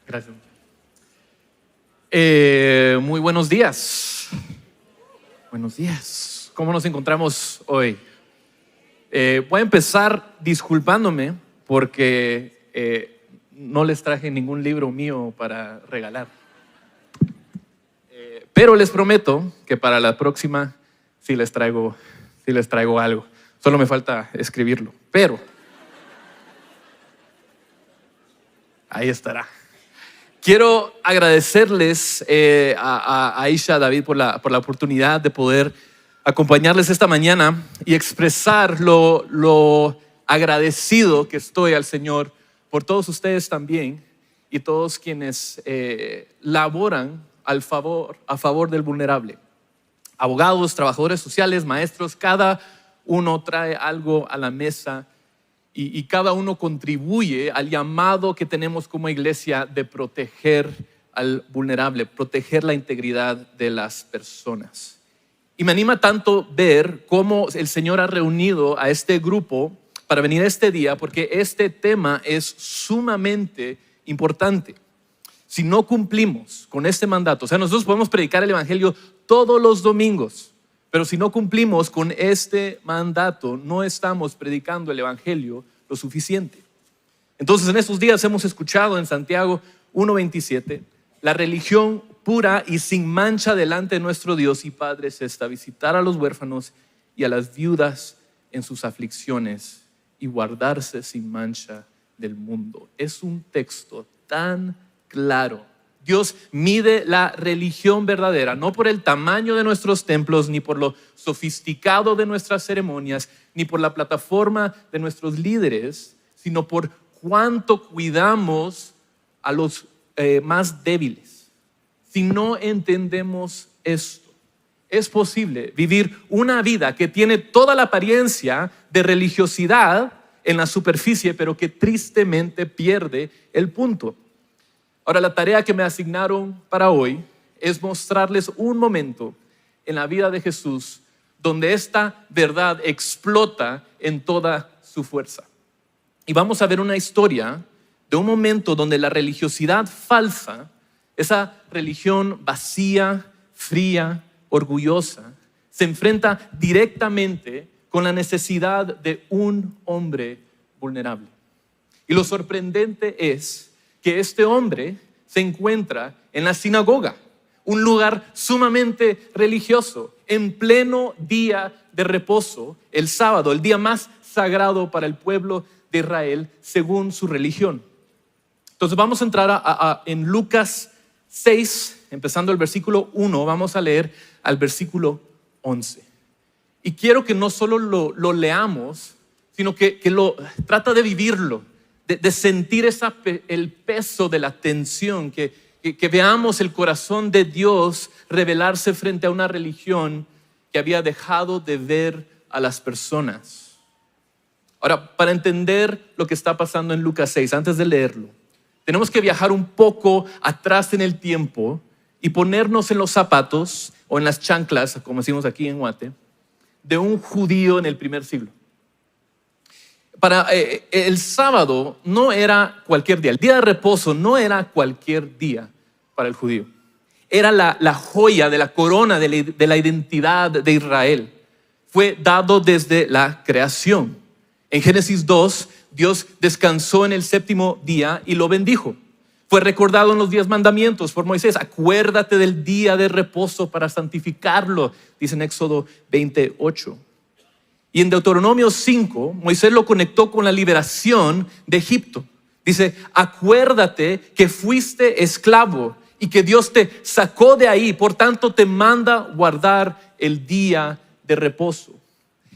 Gracias. Muy buenos días. Buenos días. ¿Cómo nos encontramos hoy? Voy a empezar disculpándome porque no les traje ningún libro mío para regalar. Pero les prometo que para la próxima sí les traigo algo. Solo me falta escribirlo. Pero ahí estará. Quiero agradecerles a Aisha, a David por la oportunidad de poder acompañarles esta mañana y expresar lo agradecido que estoy al Señor por todos ustedes también y todos quienes laboran a favor del vulnerable. Abogados, trabajadores sociales, maestros, cada uno trae algo a la mesa. Y cada uno contribuye al llamado que tenemos como iglesia de proteger al vulnerable, proteger la integridad de las personas. Y me anima tanto ver cómo el Señor ha reunido a este grupo para venir este día, porque este tema es sumamente importante. Si no cumplimos con este mandato, o sea, nosotros podemos predicar el evangelio todos los domingos, pero si no cumplimos con este mandato, no estamos predicando el evangelio lo suficiente. Entonces, en estos días hemos escuchado en Santiago 1:27, la religión pura y sin mancha delante de nuestro Dios y Padre es esta: visitar a los huérfanos y a las viudas en sus aflicciones y guardarse sin mancha del mundo. Es un texto tan claro. Dios mide la religión verdadera, no por el tamaño de nuestros templos, ni por lo sofisticado de nuestras ceremonias, ni por la plataforma de nuestros líderes, sino por cuánto cuidamos a los más débiles. Si no entendemos esto, es posible vivir una vida que tiene toda la apariencia de religiosidad en la superficie, pero que tristemente pierde el punto. Ahora, la tarea que me asignaron para hoy es mostrarles un momento en la vida de Jesús donde esta verdad explota en toda su fuerza. Y vamos a ver una historia de un momento donde la religiosidad falsa, esa religión vacía, fría, orgullosa, se enfrenta directamente con la necesidad de un hombre vulnerable. Y lo sorprendente es que este hombre se encuentra en la sinagoga, un lugar sumamente religioso, en pleno día de reposo, el sábado, el día más sagrado para el pueblo de Israel según su religión. Entonces vamos a entrar en Lucas 6, empezando el versículo 1, vamos a leer al versículo 11. Y quiero que no solo lo leamos, sino que lo trata de vivirlo, de sentir el peso de la tensión, que veamos el corazón de Dios revelarse frente a una religión que había dejado de ver a las personas. Ahora, para entender lo que está pasando en Lucas 6, antes de leerlo, tenemos que viajar un poco atrás en el tiempo y ponernos en los zapatos o en las chanclas, como decimos aquí en Guate, de un judío en el primer siglo. El sábado no era cualquier día, el día de reposo no era cualquier día para el judío. Era la joya de la corona de la identidad de Israel. Fue dado desde la creación. En Génesis 2, Dios descansó en el séptimo día y lo bendijo. Fue recordado en los 10 mandamientos por Moisés: acuérdate del día de reposo para santificarlo, dice en Éxodo 28. Y en Deuteronomio 5, Moisés lo conectó con la liberación de Egipto. Dice: acuérdate que fuiste esclavo y que Dios te sacó de ahí, por tanto te manda guardar el día de reposo.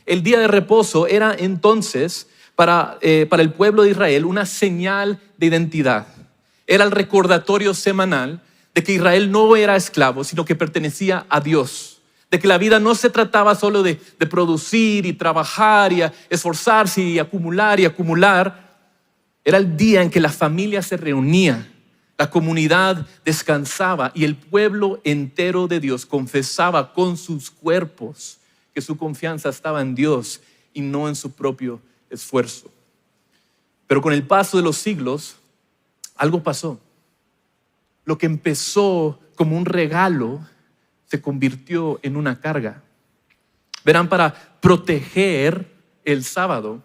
El día de reposo era entonces para el pueblo de Israel una señal de identidad. Era el recordatorio semanal de que Israel no era esclavo, sino que pertenecía a Dios. De que la vida no se trataba solo de producir y trabajar y esforzarse y acumular. Era el día en que la familia se reunía, la comunidad descansaba y el pueblo entero de Dios confesaba con sus cuerpos que su confianza estaba en Dios y no en su propio esfuerzo. Pero con el paso de los siglos, algo pasó. lo que empezó como un regalo se convirtió en una carga. Verán, para proteger el sábado,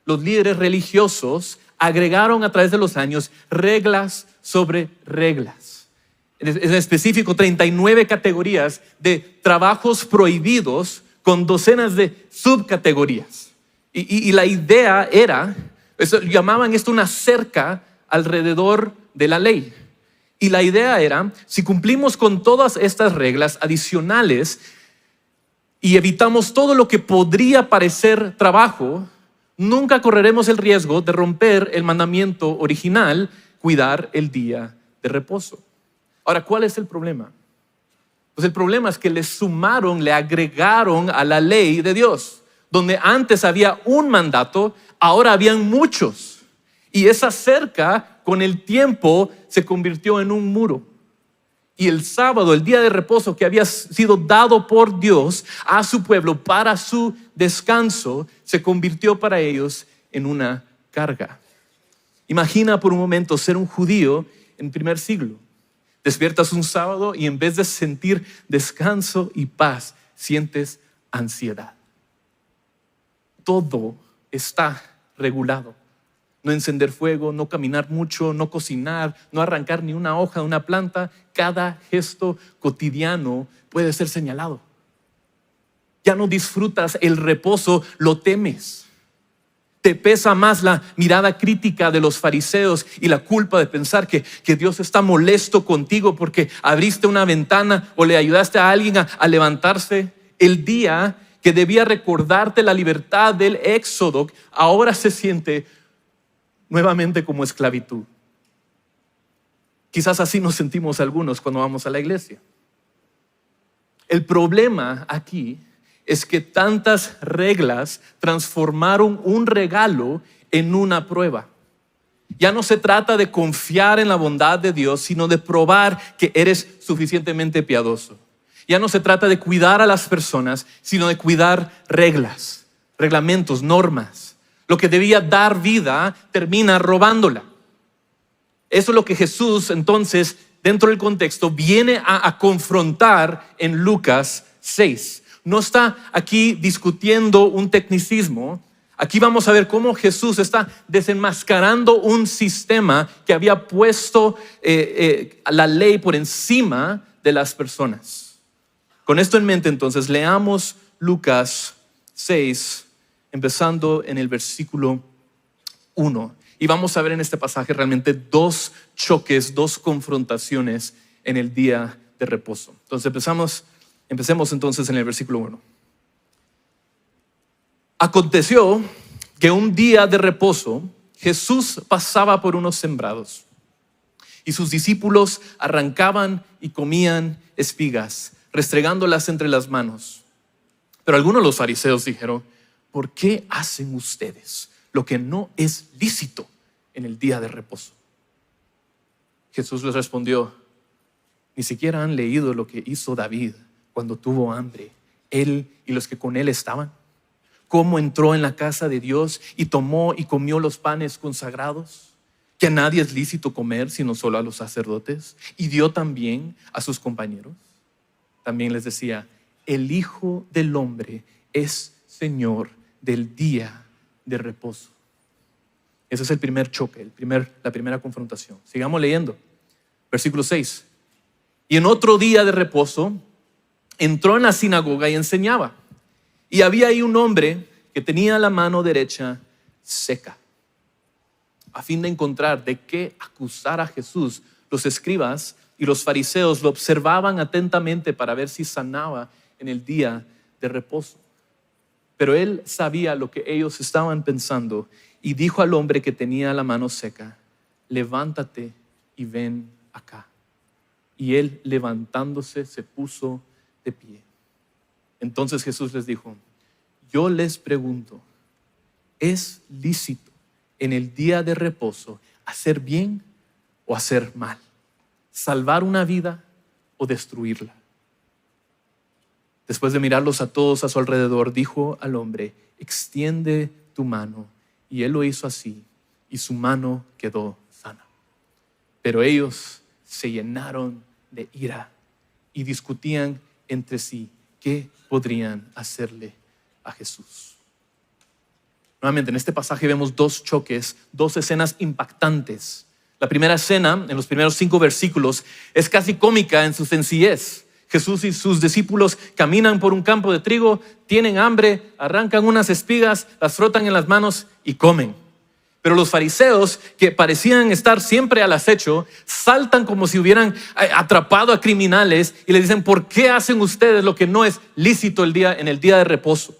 los líderes religiosos agregaron a través de los años reglas sobre reglas. En específico, 39 categorías de trabajos prohibidos con docenas de subcategorías. Y la idea era, llamaban esto una cerca alrededor de la ley. Y la idea era, si cumplimos con todas estas reglas adicionales y evitamos todo lo que podría parecer trabajo, nunca correremos el riesgo de romper el mandamiento original, cuidar el día de reposo. Ahora, ¿cuál es el problema? Pues el problema es que le agregaron a la ley de Dios. Donde antes había un mandato, ahora habían muchos. Y esa cerca, con el tiempo, se convirtió en un muro. Y el sábado, el día de reposo que había sido dado por Dios a su pueblo para su descanso, se convirtió para ellos en una carga. Imagina por un momento ser un judío en el primer siglo. Despiertas un sábado y en vez de sentir descanso y paz, sientes ansiedad. Todo está regulado. No encender fuego, no caminar mucho, no cocinar, no arrancar ni una hoja de una planta. Cada gesto cotidiano puede ser señalado. Ya no disfrutas el reposo, lo temes. Te pesa más la mirada crítica de los fariseos y la culpa de pensar que Dios está molesto contigo porque abriste una ventana o le ayudaste a alguien a levantarse. El día que debía recordarte la libertad del éxodo, ahora se siente nuevamente como esclavitud. Quizás así nos sentimos algunos cuando vamos a la iglesia. El problema aquí es que tantas reglas transformaron un regalo en una prueba. Ya no se trata de confiar en la bondad de Dios, sino de probar que eres suficientemente piadoso. Ya no se trata de cuidar a las personas, sino de cuidar reglas, reglamentos, normas. Lo que debía dar vida termina robándola. Eso es lo que Jesús, entonces, dentro del contexto, viene a confrontar en Lucas 6. No está aquí discutiendo un tecnicismo. Aquí vamos a ver cómo Jesús está desenmascarando un sistema que había puesto la ley por encima de las personas. Con esto en mente, entonces, leamos Lucas 6, empezando en el versículo 1. Y vamos a ver en este pasaje realmente dos choques, dos confrontaciones en el día de reposo. Entonces empecemos entonces en el versículo 1. Aconteció que un día de reposo Jesús pasaba por unos sembrados y sus discípulos arrancaban y comían espigas, restregándolas entre las manos. Pero algunos de los fariseos dijeron: ¿por qué hacen ustedes lo que no es lícito en el día de reposo? Jesús les respondió: ni siquiera han leído lo que hizo David cuando tuvo hambre, él y los que con él estaban. Cómo entró en la casa de Dios y tomó y comió los panes consagrados, que a nadie es lícito comer sino solo a los sacerdotes, y dio también a sus compañeros. También les decía: el Hijo del Hombre es Señor del día de reposo. Ese es el primer choque, la primera confrontación. Sigamos leyendo. Versículo 6. Y en otro día de reposo entró en la sinagoga y enseñaba. Y había ahí un hombre que tenía la mano derecha seca. A fin de encontrar de qué acusar a Jesús, los escribas y los fariseos lo observaban atentamente para ver si sanaba en el día de reposo. Pero él sabía lo que ellos estaban pensando y dijo al hombre que tenía la mano seca: levántate y ven acá. Y él, levantándose, se puso de pie. Entonces Jesús les dijo: yo les pregunto, ¿es lícito en el día de reposo hacer bien o hacer mal? ¿Salvar una vida o destruirla? Después de mirarlos a todos a su alrededor, dijo al hombre: extiende tu mano. Y él lo hizo así, y su mano quedó sana. Pero ellos se llenaron de ira y discutían entre sí qué podrían hacerle a Jesús. Nuevamente, en este pasaje vemos dos choques, dos escenas impactantes. La primera escena, en los primeros 5 versículos, es casi cómica en su sencillez. Jesús y sus discípulos caminan por un campo de trigo, tienen hambre, arrancan unas espigas, las frotan en las manos y comen. Pero los fariseos, que parecían estar siempre al acecho, saltan como si hubieran atrapado a criminales y le dicen: ¿por qué hacen ustedes lo que no es lícito en el día de reposo?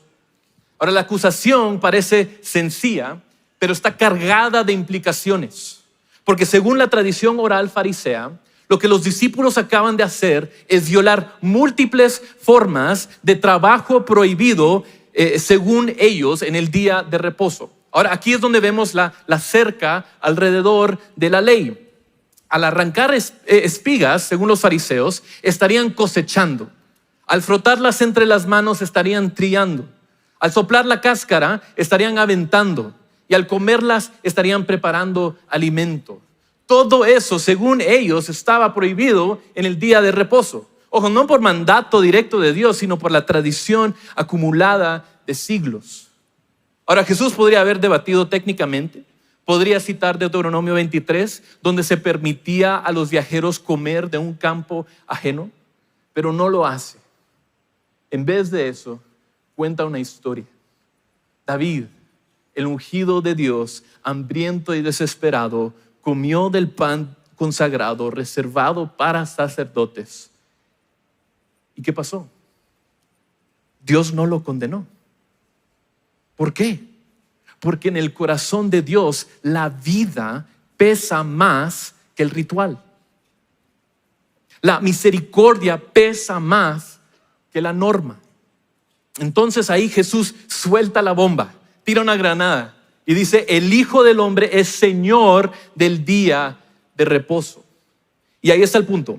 Ahora, la acusación parece sencilla, pero está cargada de implicaciones. Porque según la tradición oral farisea, lo que los discípulos acaban de hacer es violar múltiples formas de trabajo prohibido, según ellos, en el día de reposo. Ahora, aquí es donde vemos la cerca alrededor de la ley. Al arrancar espigas, según los fariseos, estarían cosechando. Al frotarlas entre las manos, estarían trillando. Al soplar la cáscara, estarían aventando. Y al comerlas, estarían preparando alimento. Todo eso, según ellos, estaba prohibido en el día de reposo. Ojo, no por mandato directo de Dios, sino por la tradición acumulada de siglos. Ahora, Jesús podría haber debatido técnicamente. Podría citar Deuteronomio 23, donde se permitía a los viajeros comer de un campo ajeno, pero no lo hace. En vez de eso, cuenta una historia. David, el ungido de Dios, hambriento y desesperado, comió del pan consagrado, reservado para sacerdotes. ¿Y qué pasó? Dios no lo condenó. ¿Por qué? Porque en el corazón de Dios la vida pesa más que el ritual. La misericordia pesa más que la norma. Entonces ahí Jesús suelta la bomba, tira una granada y dice: el Hijo del Hombre es Señor del día de reposo. Y ahí está el punto.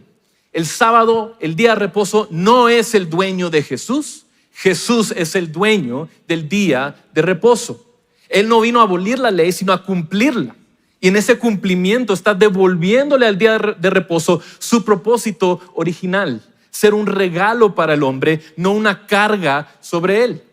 El sábado, el día de reposo, no es el dueño de Jesús. Jesús es el dueño del día de reposo. Él no vino a abolir la ley, sino a cumplirla. Y en ese cumplimiento está devolviéndole al día de reposo su propósito original: ser un regalo para el hombre, no una carga sobre él.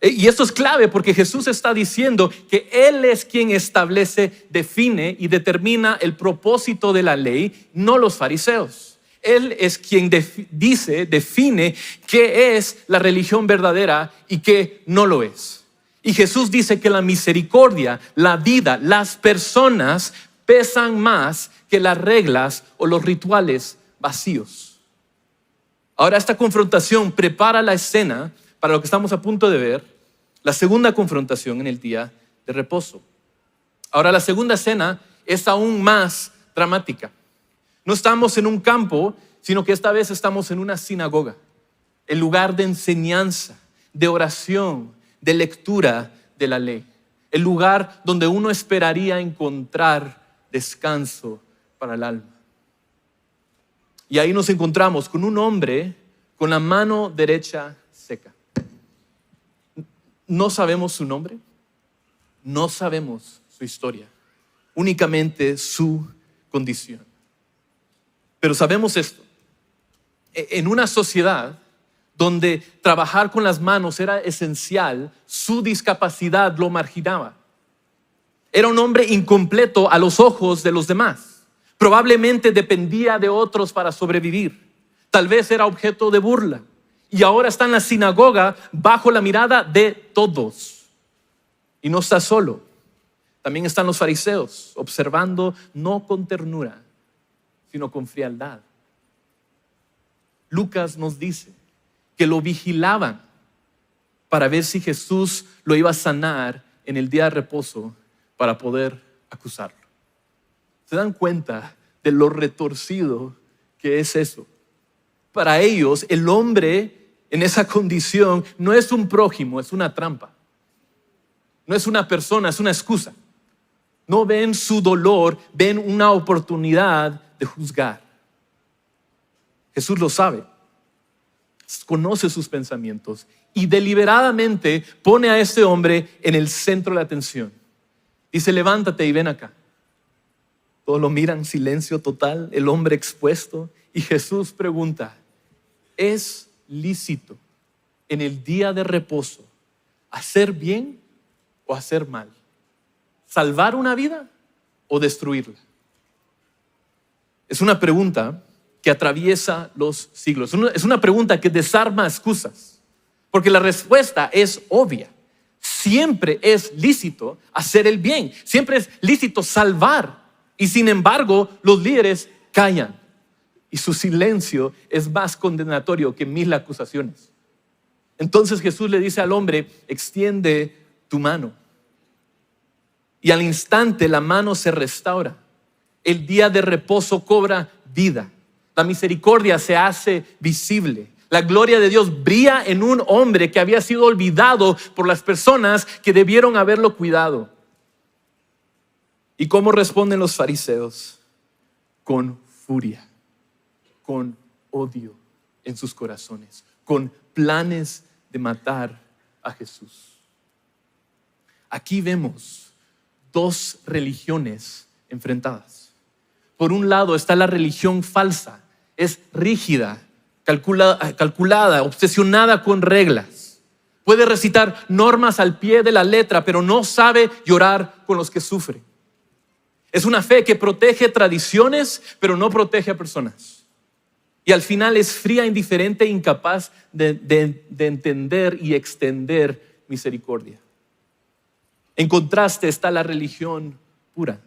Y esto es clave porque Jesús está diciendo que Él es quien establece, define y determina el propósito de la ley, no los fariseos. Él es quien define qué es la religión verdadera y qué no lo es. Y Jesús dice que la misericordia, la vida, las personas pesan más que las reglas o los rituales vacíos. Ahora, esta confrontación prepara la escena para lo que estamos a punto de ver, la segunda confrontación en el día de reposo. Ahora, la segunda escena es aún más dramática. No estamos en un campo, sino que esta vez estamos en una sinagoga, el lugar de enseñanza, de oración, de lectura de la ley, el lugar donde uno esperaría encontrar descanso para el alma. Y ahí nos encontramos con un hombre con la mano derecha seca. No sabemos su nombre, no sabemos su historia, únicamente su condición. Pero sabemos esto: en una sociedad donde trabajar con las manos era esencial, su discapacidad lo marginaba. Era un hombre incompleto a los ojos de los demás. Probablemente dependía de otros para sobrevivir. Tal vez era objeto de burla. Y ahora está en la sinagoga bajo la mirada de todos. Y no está solo. También están los fariseos observando, no con ternura, sino con frialdad. Lucas nos dice que lo vigilaban para ver si Jesús lo iba a sanar en el día de reposo para poder acusarlo. ¿Se dan cuenta de lo retorcido que es eso? Para ellos, el hombre en esa condición no es un prójimo, es una trampa. No es una persona, es una excusa. No ven su dolor, ven una oportunidad de juzgar. Jesús lo sabe, conoce sus pensamientos y deliberadamente pone a este hombre en el centro de la atención. Dice: levántate y ven acá. Todos lo miran, silencio total, el hombre expuesto. Y Jesús pregunta, ¿es lícito en el día de reposo hacer bien o hacer mal? ¿Salvar una vida o destruirla? Es una pregunta que atraviesa los siglos. Es una pregunta que desarma excusas, porque la respuesta es obvia. Siempre es lícito hacer el bien, siempre es lícito salvar, y sin embargo los líderes callan y su silencio es más condenatorio que 1000 acusaciones. Entonces Jesús le dice al hombre, extiende tu mano, y al instante la mano se restaura. El día de reposo cobra vida. La misericordia se hace visible. La gloria de Dios brilla en un hombre que había sido olvidado por las personas que debieron haberlo cuidado. ¿Y cómo responden los fariseos? Con furia, con odio en sus corazones, con planes de matar a Jesús. Aquí vemos dos religiones enfrentadas. Por un lado está la religión falsa, es rígida, calculada, obsesionada con reglas. Puede recitar normas al pie de la letra, pero no sabe llorar con los que sufren. Es una fe que protege tradiciones, pero no protege a personas. Y al final es fría, indiferente e incapaz de entender y extender misericordia. En contraste está la religión pura.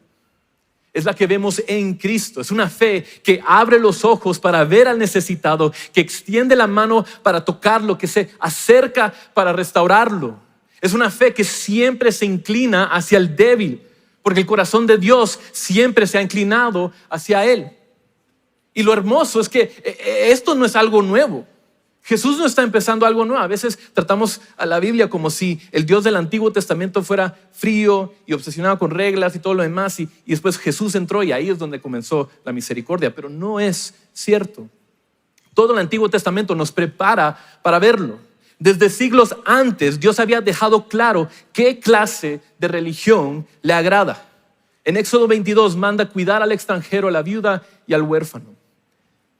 Es la que vemos en Cristo. Es una fe que abre los ojos para ver al necesitado, que extiende la mano para tocarlo, que se acerca para restaurarlo. Es una fe que siempre se inclina hacia el débil, porque el corazón de Dios siempre se ha inclinado hacia Él. Y lo hermoso es que esto no es algo nuevo. Jesús no está empezando algo nuevo. A veces tratamos a la Biblia como si el Dios del Antiguo Testamento fuera frío y obsesionado con reglas y todo lo demás, y después Jesús entró y ahí es donde comenzó la misericordia. Pero no es cierto. Todo el Antiguo Testamento nos prepara para verlo. Desde siglos antes Dios había dejado claro qué clase de religión le agrada. En Éxodo 22 manda cuidar al extranjero, a la viuda y al huérfano.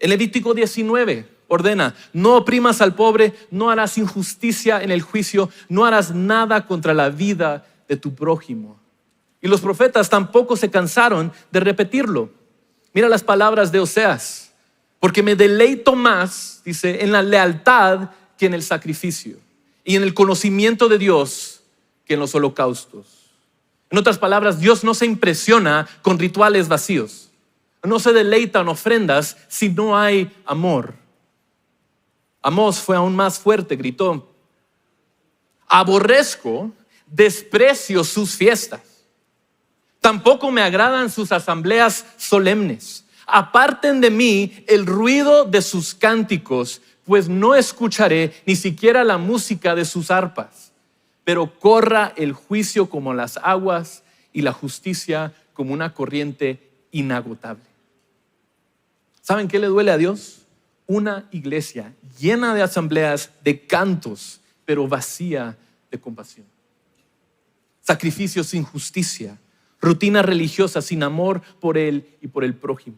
En Levítico 19 ordena, no oprimas al pobre, no harás injusticia en el juicio, no harás nada contra la vida de tu prójimo. Y los profetas tampoco se cansaron de repetirlo. Mira las palabras de Oseas, porque me deleito más, dice, en la lealtad que en el sacrificio, y en el conocimiento de Dios que en los holocaustos. En otras palabras, Dios no se impresiona con rituales vacíos. No se deleita en ofrendas si no hay amor. Amós fue aún más fuerte, gritó, aborrezco, desprecio sus fiestas. Tampoco me agradan sus asambleas solemnes. Aparten de mí el ruido de sus cánticos, pues no escucharé ni siquiera la música de sus arpas. Pero corra el juicio como las aguas y la justicia como una corriente inagotable. ¿Saben qué le duele a Dios? Una iglesia llena de asambleas, de cantos, pero vacía de compasión. Sacrificios sin justicia, rutina religiosa sin amor por Él y por el prójimo.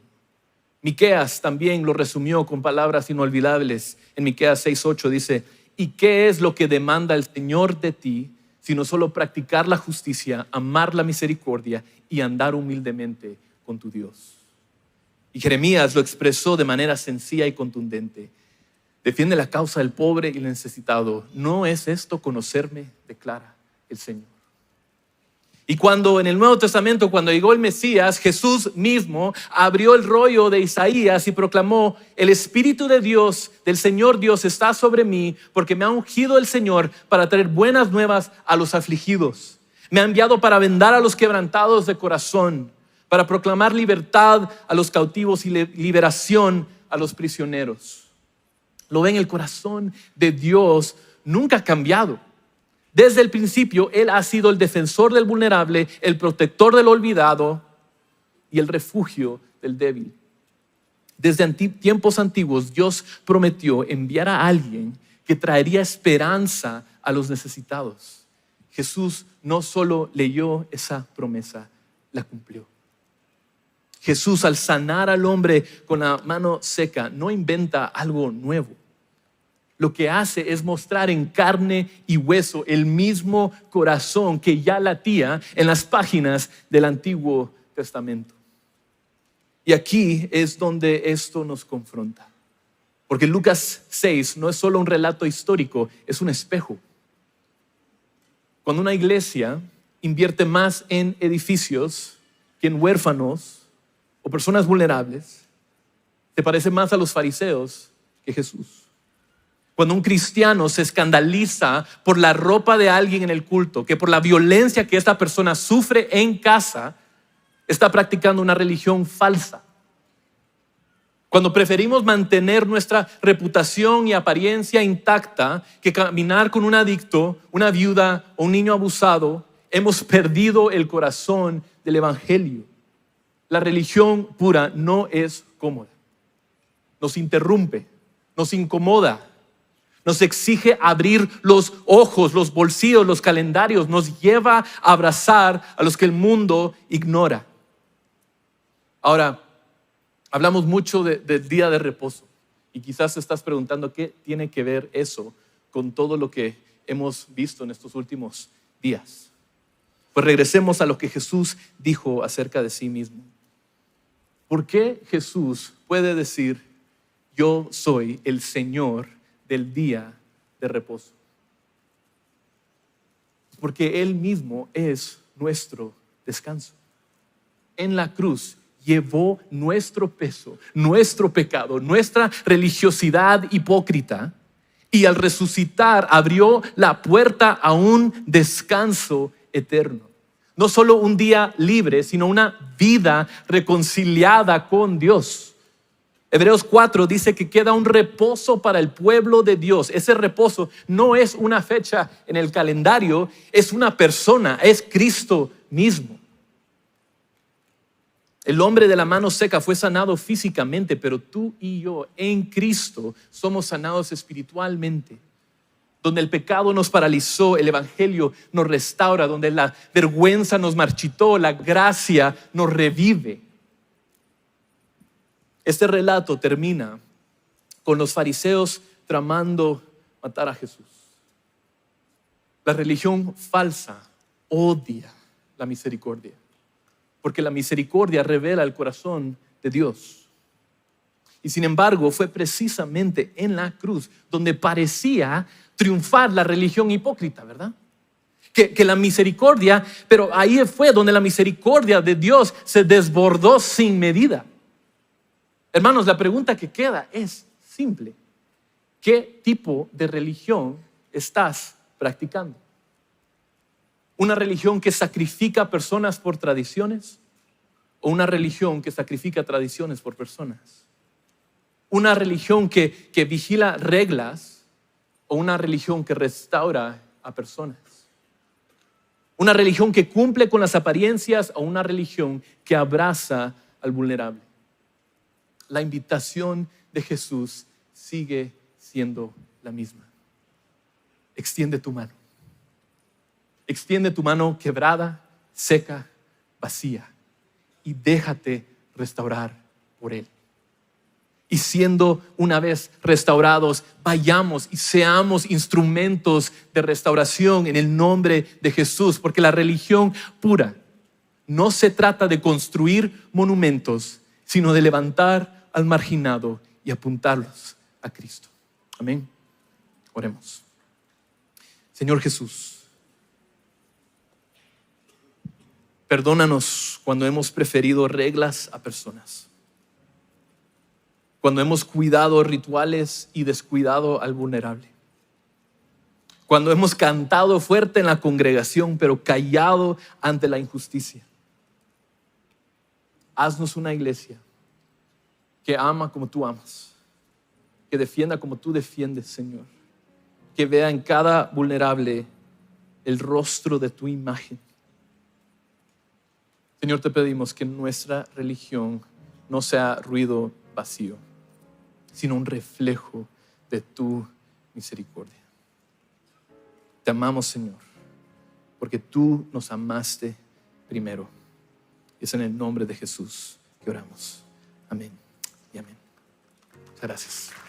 Miqueas también lo resumió con palabras inolvidables. En Miqueas 6:8 dice, ¿y qué es lo que demanda el Señor de ti, sino solo practicar la justicia, amar la misericordia y andar humildemente con tu Dios? Y Jeremías lo expresó de manera sencilla y contundente. Defiende la causa del pobre y el necesitado. ¿No es esto conocerme?, declara el Señor. Y cuando en el Nuevo Testamento, cuando llegó el Mesías, Jesús mismo abrió el rollo de Isaías y proclamó, el Espíritu de Dios, del Señor Dios, está sobre mí, porque me ha ungido el Señor para traer buenas nuevas a los afligidos. Me ha enviado para vendar a los quebrantados de corazón, para proclamar libertad a los cautivos y liberación a los prisioneros. Lo ven, el corazón de Dios nunca ha cambiado. Desde el principio, Él ha sido el defensor del vulnerable, el protector del olvidado y el refugio del débil. Desde tiempos antiguos, Dios prometió enviar a alguien que traería esperanza a los necesitados. Jesús no solo leyó esa promesa, la cumplió. Jesús, al sanar al hombre con la mano seca, no inventa algo nuevo. Lo que hace es mostrar en carne y hueso el mismo corazón que ya latía en las páginas del Antiguo Testamento. Y aquí es donde esto nos confronta. Porque Lucas 6 no es solo un relato histórico, es un espejo. Cuando una iglesia invierte más en edificios que en huérfanos o personas vulnerables, se parece más a los fariseos que Jesús. Cuando un cristiano se escandaliza por la ropa de alguien en el culto, que por la violencia que esta persona sufre en casa, está practicando una religión falsa. Cuando preferimos mantener nuestra reputación y apariencia intacta que caminar con un adicto, una viuda o un niño abusado, hemos perdido el corazón del evangelio. La religión pura no es cómoda. Nos interrumpe, nos incomoda. Nos exige abrir los ojos, los bolsillos, los calendarios. Nos lleva a abrazar a los que el mundo ignora. Ahora, hablamos mucho del día de reposo. Y quizás te estás preguntando qué tiene que ver eso con todo lo que hemos visto en estos últimos días. Pues regresemos a lo que Jesús dijo acerca de sí mismo. ¿Por qué Jesús puede decir, yo soy el Señor del día de reposo? Porque Él mismo es nuestro descanso. En la cruz llevó nuestro peso, nuestro pecado, nuestra religiosidad hipócrita, y al resucitar abrió la puerta a un descanso eterno. No solo un día libre, sino una vida reconciliada con Dios. Hebreos 4 dice que queda un reposo para el pueblo de Dios. Ese reposo no es una fecha en el calendario, es una persona, es Cristo mismo. El hombre de la mano seca fue sanado físicamente, pero tú y yo en Cristo somos sanados espiritualmente. Donde el pecado nos paralizó, el evangelio nos restaura. Donde la vergüenza nos marchitó, la gracia nos revive. Este relato termina con los fariseos tramando matar a Jesús. La religión falsa odia la misericordia, porque la misericordia revela el corazón de Dios. Y sin embargo, fue precisamente en la cruz donde parecía triunfar la religión hipócrita, ¿verdad? Que la misericordia, pero ahí fue donde la misericordia de Dios se desbordó sin medida. Hermanos, la pregunta que queda es simple. ¿Qué tipo de religión estás practicando? ¿Una religión que sacrifica personas por tradiciones? ¿O una religión que sacrifica tradiciones por personas? ¿Una religión que vigila reglas? ¿O una religión que restaura a personas? ¿Una religión que cumple con las apariencias? ¿O una religión que abraza al vulnerable? La invitación de Jesús sigue siendo la misma. Extiende tu mano. Extiende tu mano quebrada, seca, vacía, y déjate restaurar por Él. Y siendo una vez restaurados, vayamos y seamos instrumentos de restauración en el nombre de Jesús, porque la religión pura no se trata de construir monumentos, sino de levantar al marginado y apuntarlos a Cristo. Amén. Oremos. Señor Jesús, perdónanos cuando hemos preferido reglas a personas, cuando hemos cuidado rituales y descuidado al vulnerable, cuando hemos cantado fuerte en la congregación pero callado ante la injusticia. Haznos una iglesia que ama como tú amas, que defienda como tú defiendes, Señor, que vea en cada vulnerable el rostro de tu imagen. Señor, te pedimos que nuestra religión no sea ruido vacío, sino un reflejo de tu misericordia. Te amamos, Señor, porque tú nos amaste primero. Es en el nombre de Jesús que oramos. Amén y amén. Muchas gracias.